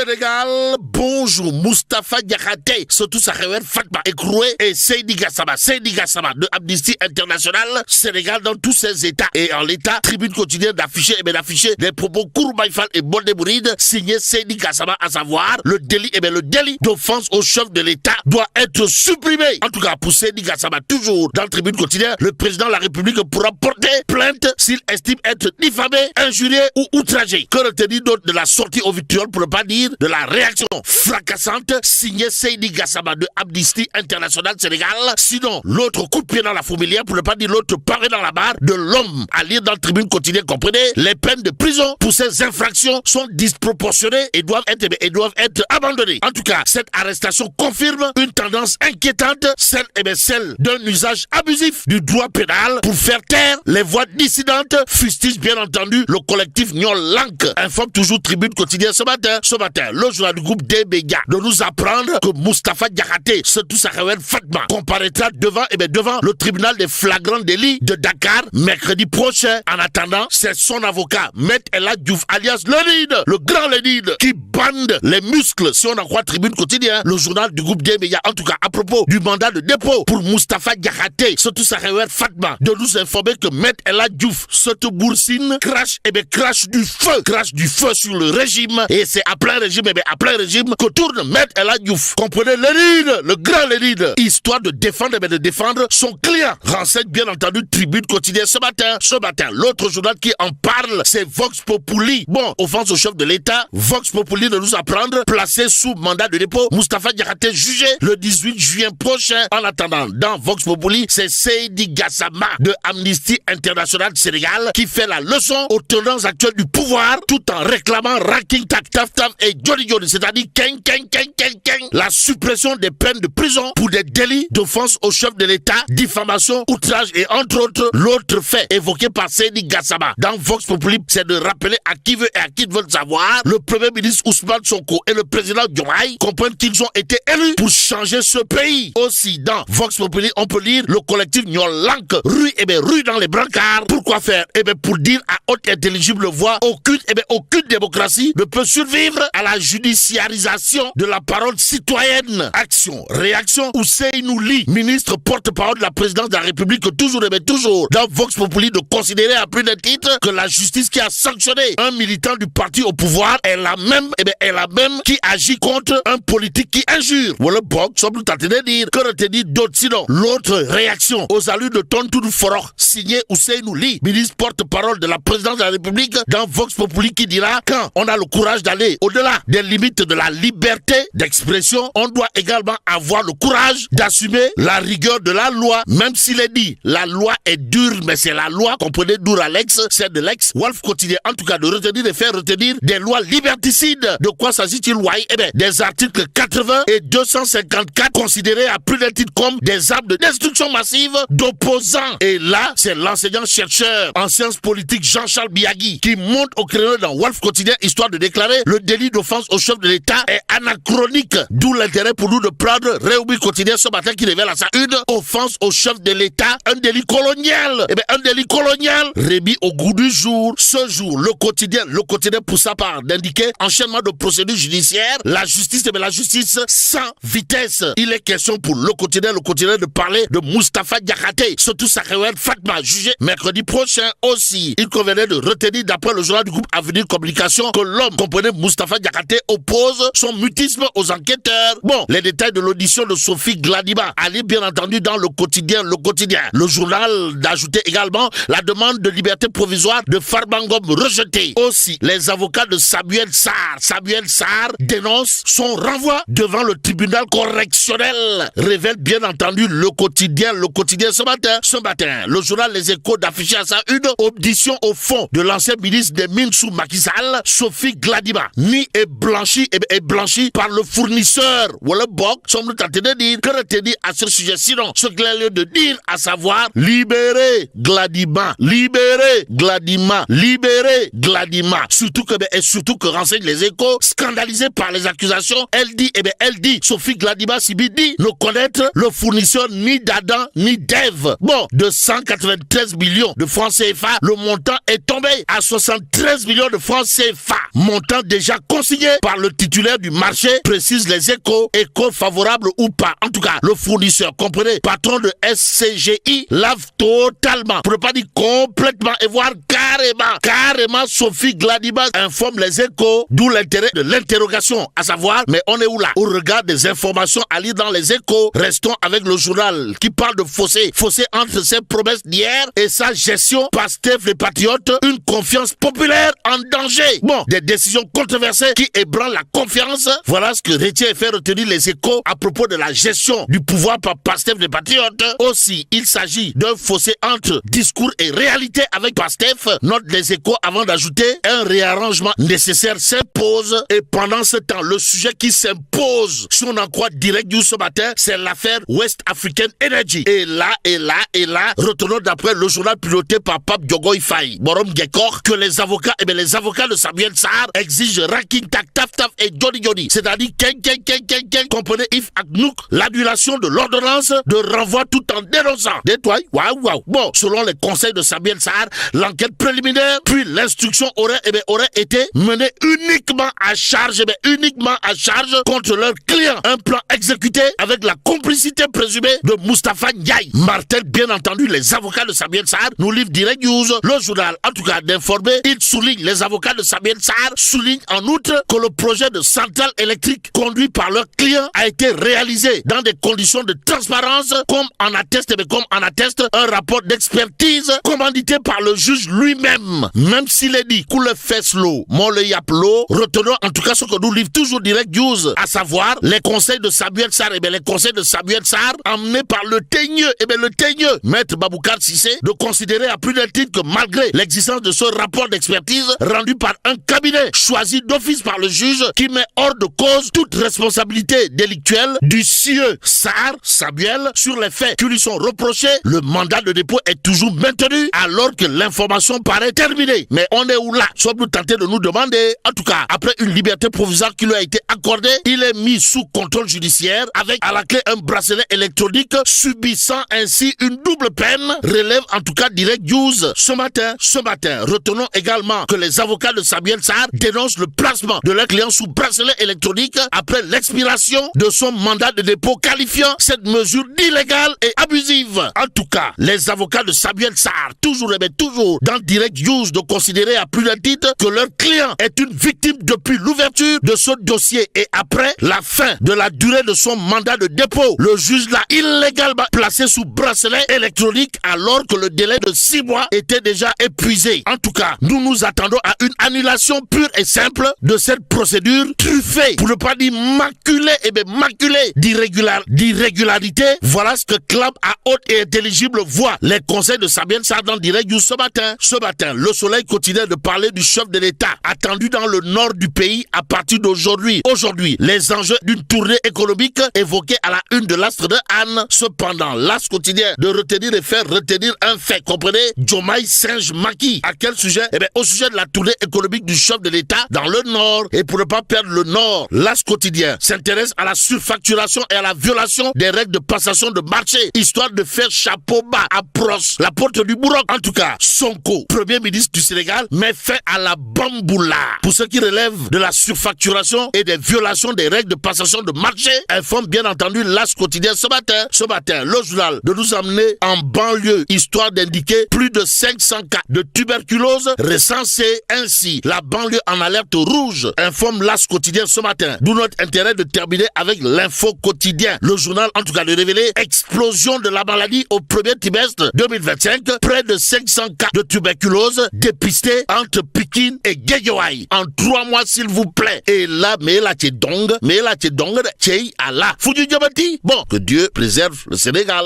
Sénégal, bonjour, Moustapha Diakhaté, surtout Sakhewel Fatma Ekroué et Seydi Gassama de Amnesty International, Sénégal dans tous ses états. Et en l'état, tribune quotidienne d'afficher des propos Kouroubaïfal et Bondebouride, signé Seydi Gassama, à savoir le délit d'offense au chef de l'état doit être supprimé. En tout cas, pour Seydi Gassama, toujours dans la tribune quotidienne, le président de la République pourra porter plainte s'il estime être diffamé, injurié ou outragé. Que retenir d'autre de la sortie au vitriol pour ne pas dire de la réaction fracassante signée Seydi Gassama de Amnesty International Sénégal? Sinon, l'autre coup de pied dans la fourmilière pour ne pas dire l'autre paré dans la barre de l'homme. À lire dans la tribune quotidienne, comprenez, les peines de prison pour ces infractions sont disproportionnées et doivent être abandonnées. En tout cas, cette arrestation confirme une tendance inquiétante, celle d'un usage abusif du droit pénal pour faire taire les voix dissidentes, fustige bien entendu le collectif Nyolank. Informe toujours tribune quotidienne ce matin, le journal du groupe DBGA de nous apprendre que Moustapha Diakhaté, surtout Sakhewel Fatma, comparaîtra devant le tribunal des flagrants délits de Dakar mercredi prochain. En attendant, c'est son avocat, Maître El Hadji Diouf, alias Lénine, le grand Lénine, qui bande les muscles, si on en croit tribune quotidienne, le journal du groupe DBGA. En tout cas, à propos du mandat de dépôt pour Moustapha Diakhaté, surtout Sakhewel Fatma, de nous informer que Maître El Hadji Diouf, cette boursine, crache du feu sur le régime, et c'est à plein régime que tourne Maître El Hadji Diouf. Comprenez Lénine, le grand Lénine, histoire de défendre son client. Renseigne bien entendu tribune quotidienne ce matin. L'autre journal qui en parle, c'est Vox Populi. Bon, offense au chef de l'État, Vox Populi de nous apprendre, placé sous mandat de dépôt, Moustapha Diakhaté jugé le 18 juin prochain. En attendant, dans Vox Populi, c'est Seydi Gassama de Amnesty International Sénégal qui fait la leçon aux tenants actuels du pouvoir tout en réclamant Raking Tak Taf Taf et Jolly, c'est-à-dire la suppression des peines de prison pour des délits d'offense au chef de l'État, diffamation, outrage et entre autres l'autre fait évoqué par Seydi Gassama. Dans Vox Populi, c'est de rappeler à qui veut et à qui veut le savoir, le premier ministre Ousmane Sonko et le président Diomaye comprennent qu'ils ont été élus pour changer ce pays. Aussi, dans Vox Populi, on peut lire le collectif Nyolank, rue dans les brancards. Pourquoi faire? Pour dire à haute intelligible voix, aucune démocratie ne peut survivre à la judiciarisation de la parole citoyenne. Action, réaction, Ousseynou Ly, ministre porte-parole de la présidence de la République, toujours dans Vox Populi, de considérer à plus d'un titre que la justice qui a sanctionné un militant du parti au pouvoir est la même qui agit contre un politique qui injure. Voilà, semble tenter de dire. Que retenir d'autres sinon? L'autre réaction aux allures de Tontoun Forok, signé Ousseynou Ly, ministre porte-parole de la présidence de la République, dans Vox Populi, qui dira: quand on a le courage d'aller au-delà des limites de la liberté d'expression, on doit également avoir le courage d'assumer la rigueur de la loi, même s'il est dit la loi est dure, mais c'est la loi, comprenez, dure à l'ex, c'est de l'ex. Wolf quotidien, en tout cas, de faire retenir des lois liberticides. De quoi s'agit-il? Des articles 80 et 254 considérés à plus d'un titre comme des armes de destruction massive d'opposants. Et là, c'est l'enseignant-chercheur en sciences politiques Jean-Charles Biagui qui monte au créneau dans Wolf quotidien, histoire de déclarer le délit d'offense au chef de l'État est anachronique. D'où l'intérêt pour nous de prendre Réumi quotidien ce matin qui révèle à sa une offense au chef de l'État, un délit colonial. Un délit colonial remis au goût du jour. Ce jour, le quotidien pour sa part d'indiquer enchaînement de procédures judiciaires, la justice sans vitesse. Il est question pour le quotidien de parler de Moustapha Diakhaté, surtout Sakhewel Fatma, jugé mercredi prochain aussi. Il convenait de retenir d'après le journal du groupe Avenir Communication que l'homme, comprenez Moustapha Diakhaté, oppose son mutisme aux enquêteurs. Bon, les détails de l'audition de Sophie Gladima, allez bien entendu dans le quotidien. Le journal d'ajouter également la demande de liberté provisoire de Farbangom rejetée. Aussi, les avocats de Samuel Sarr dénoncent son renvoi devant le tribunal correctionnel. Révèle bien entendu le quotidien ce matin. Le journal Les Échos d'afficher à sa une audition au fond de l'ancien ministre des Mines sous Macky Sall, Sophie Gladima, est blanchie par le fournisseur. Voilà, semble tenter de dire. Que retenir à ce sujet? Sinon, ce qu'il a lieu de dire, à savoir libérer Gladima. Surtout que renseigne Les Échos, scandalisé par les accusations, elle dit, Sophie Gladima Sibi dit ne connaître le fournisseur ni d'Adam ni d'Ève. Bon, de 193 millions de francs CFA, le montant est tombé à 73 millions de francs CFA. Montant déjà consigné par le titulaire populaire du marché, précise les Échos, éco favorable ou pas. En tout cas, le fournisseur, comprenez, patron de SCGI, lave totalement, pour ne pas dire complètement, et voire carrément, Sophie Gladima informe les Échos, d'où l'intérêt de l'interrogation, à savoir, mais on est où là? Au regard des informations à lire dans les Échos, restons avec le journal qui parle de fossé entre ses promesses d'hier et sa gestion. Pastef les patriotes, une confiance populaire en danger. Bon, des décisions controversées qui ébranlent la confiance. Voilà ce que retient et fait retenir les Échos à propos de la gestion du pouvoir par Pastef les patriotes. Aussi, il s'agit d'un fossé entre discours et réalité avec Pastef. Note les Échos avant d'ajouter, un réarrangement nécessaire s'impose et pendant ce temps, le sujet qui s'impose, si on en croit Direct News ce matin, c'est l'affaire West African Energy. Et là, retenons d'après le journal piloté par Pape Diogo Ifaye, Borom Gekor, que les avocats de Samuel Sarr exigent Raking Tak Taf Taf et Johnny. C'est-à-dire, comprenez If Aknouk, l'annulation de l'ordonnance de renvoi tout en dénonçant. Détoile, waouh. Bon, selon les conseils de Samuel Sarr, l'enquête préliminaire, puis l'instruction aurait été menée uniquement à charge contre leur client. Un plan exécuté avec la complicité présumée de Moustapha Ndiaye. Martel, bien entendu, les avocats de Samuel Sarr nous livrent Direct News, le journal, en tout cas d'informer. Les avocats de Samuel Sarr soulignent en outre que le projet de centrale électrique conduit par leur client a été réalisé dans des conditions de transparence, comme en atteste un rapport d'expertise commandité par le juge lui-même. Même s'il est dit coule feslo, mon le yaplo, retenons en tout cas ce que nous livre toujours Direct News, à savoir les conseils de Samuel Sarr, emmenés par le teigneux, maître Baboucar Cissé, de considérer à plus d'un titre que malgré l'existence de ce rapport d'expertise rendu par un cabinet choisi d'office par le juge qui met hors de cause toute responsabilité délictuelle du sieur Samuel sur les faits qui lui sont reprochés, le mandat de dépôt est toujours maintenu alors que l'information paraît terminée. Mais on est où là? Sommes-nous tentés de nous demander? En tout cas, après une liberté provisoire qui lui a été accordée, il est mis sous contrôle judiciaire avec à la clé un bracelet électronique, subissant ainsi une double peine, relève en tout cas Direct News ce matin. Retenons également que les avocats de Samuel Sarr dénoncent le placement de leur client sous bracelet électronique après l'expiration de son mandat de dépôt, qualifiant cette mesure d'illégale et abusive. En tout cas, les avocats de Samuel Sarr, toujours dans Direct News, de considérer à plus d'un titre que leur client est une victime depuis l'ouverture de ce dossier et après la fin de la durée de son mandat de dépôt. Le juge l'a illégalement placé sous bracelet électronique alors que le délai de 6 mois était déjà épuisé. En tout cas, nous nous attendons à une annulation pure et simple de cette procédure truffée, pour ne pas dire maculée d'irrégularité. Voilà ce que clame à haute et intelligible voix les conseils de Samuel Sarr dans Direct News ce matin. Le Soleil continue de parler du chef de l'État attendu dans le nord du pays à partir d'aujourd'hui. Aujourd'hui, les enjeux d'une tournée économique évoquée à la une de l'Astre de Anne. Cependant, l'As continue de retenir et faire retenir un fait. Comprenez? Diomaye singe Macky. À quel sujet? Au sujet de la tournée économique du chef de l'État dans le Nord. Et pour ne pas perdre le Nord, l'As quotidien s'intéresse à la surfacturation et à la violation des règles de passation de marché, histoire de faire chapeau bas à Pros, la porte du Bourroc. En tout cas, Sonko, premier ministre du Sénégal, met fin à la bamboula. Pour ce qui relève de la surfacturation et des violations des règles de passation de marché, informe bien entendu l'As quotidien ce matin, le journal de nous amener en banlieue, histoire d'indiquer plus de 500 cas de tuberculose recensés. Ainsi, la banlieue en alerte rouge, informe l'As quotidien ce matin. D'où notre intérêt de terminer avec l'info quotidien. Le journal, en tout cas, de révéler explosion de la maladie au premier trimestre 2025. Près de 500 cas de tuberculose dépistés entre Pikine et Guédiawaye en 3 mois, s'il vous plaît. Et là, mais là, t'es dong, Allah. Bon, que Dieu préserve le Sénégal.